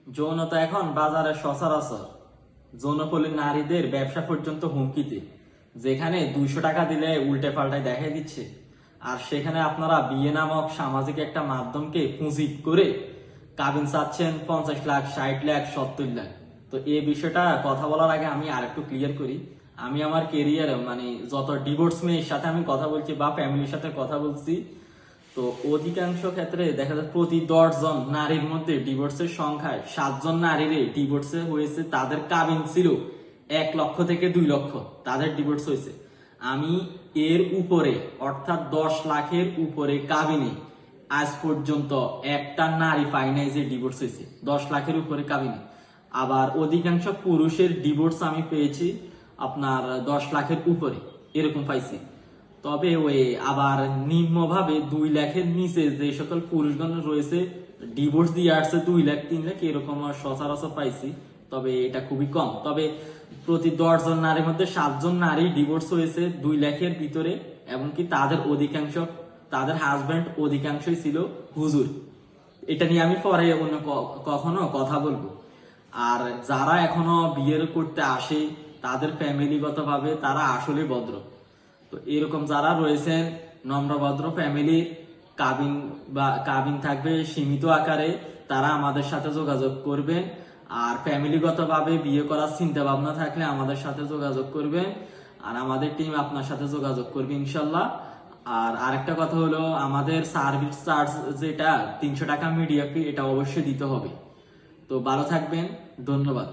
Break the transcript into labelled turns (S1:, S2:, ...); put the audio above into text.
S1: যৌনতা এখন বাজারে সচরাচর। যৌনপল্লী নারীদের ব্যবসা পর্যন্ত হুমকিতে, যেখানে 200 টাকা দিলে উল্টে পাল্টায় দেখাই দিচ্ছে। আর সেখানে আপনারা বিয়ে নামক সামাজিক একটা মাধ্যমকে পুঁজি করে কাবিন চাচ্ছেন 50 লাখ, 60 লাখ, 70 লাখ। তো এই বিষয়টা কথা বলার আগে আমি আরেকটু ক্লিয়ার করি। আমি আমার কেরিয়ার যত ডিভোর্স মেয়ের সাথে আমি কথা বলছি বা ফ্যামিলির সাথে কথা বলছি, তো অধিকাংশ ক্ষেত্রে দেখা যায় প্রতি 10 জন নারীর মধ্যে ডিভোর্সের সংখ্যায় 7 জন নারীর ডিভোর্সে হয়েছে। তাদের কাবিন ছিল 1 লক্ষ থেকে 2 লক্ষ, তাদের ডিভোর্স হয়েছে। আমি এর উপরে অর্থাৎ 10 লাখের উপরে কাবিনে আজ পর্যন্ত একটা নারী পাই নাই যে ডিভোর্স হয়েছে 10 লাখের উপরে কাবিনে। আবার অধিকাংশ পুরুষের ডিভোর্স আমি পেয়েছি আপনার 10 লাখের উপরে, এরকম পাইছি। তবে ওই আবার নিম্নভাবে 2 লাখের নিচে যে সকল পুরুষগণ রয়েছে ডিভোর্স দিয়ে আসছে 2 লাখ, 3 লাখ এরকম সচরাচর পাইছি। তবে এটা খুবই কম। তবে প্রতি 10 জন নারীর মধ্যে 7 জন নারী ডিভোর্স হয়েছে 2 লাখের ভিতরে, এমনকি তাদের অধিকাংশ, তাদের হাজবেন্ড অধিকাংশই ছিল হুজুর। এটা নিয়ে আমি পরে অন্য কখনো কথা বলবো। আর যারা এখনো বিয়ের করতে আসে তাদের ফ্যামিলিগত ভাবে তারা আসলে ভদ্র। তো এরকম যারা রয়েছেন নম্রভদ্র ফ্যামিলি, কাবিন থাকবে সীমিত আকারে, তারা আমাদের সাথে যোগাযোগ করবেন। আর ফ্যামিলিগত ভাবে বিয়ে করার চিন্তা ভাবনা থাকলে আমাদের সাথে যোগাযোগ করবেন, আর আমাদের টিম আপনার সাথে যোগাযোগ করবে ইনশাল্লাহ। আর আরেকটা কথা হলো, আমাদের সার্ভিস চার্জ যেটা 300 টাকা মিডিয়া ফি, এটা অবশ্যই দিতে হবে। তো ভালো থাকবেন, ধন্যবাদ।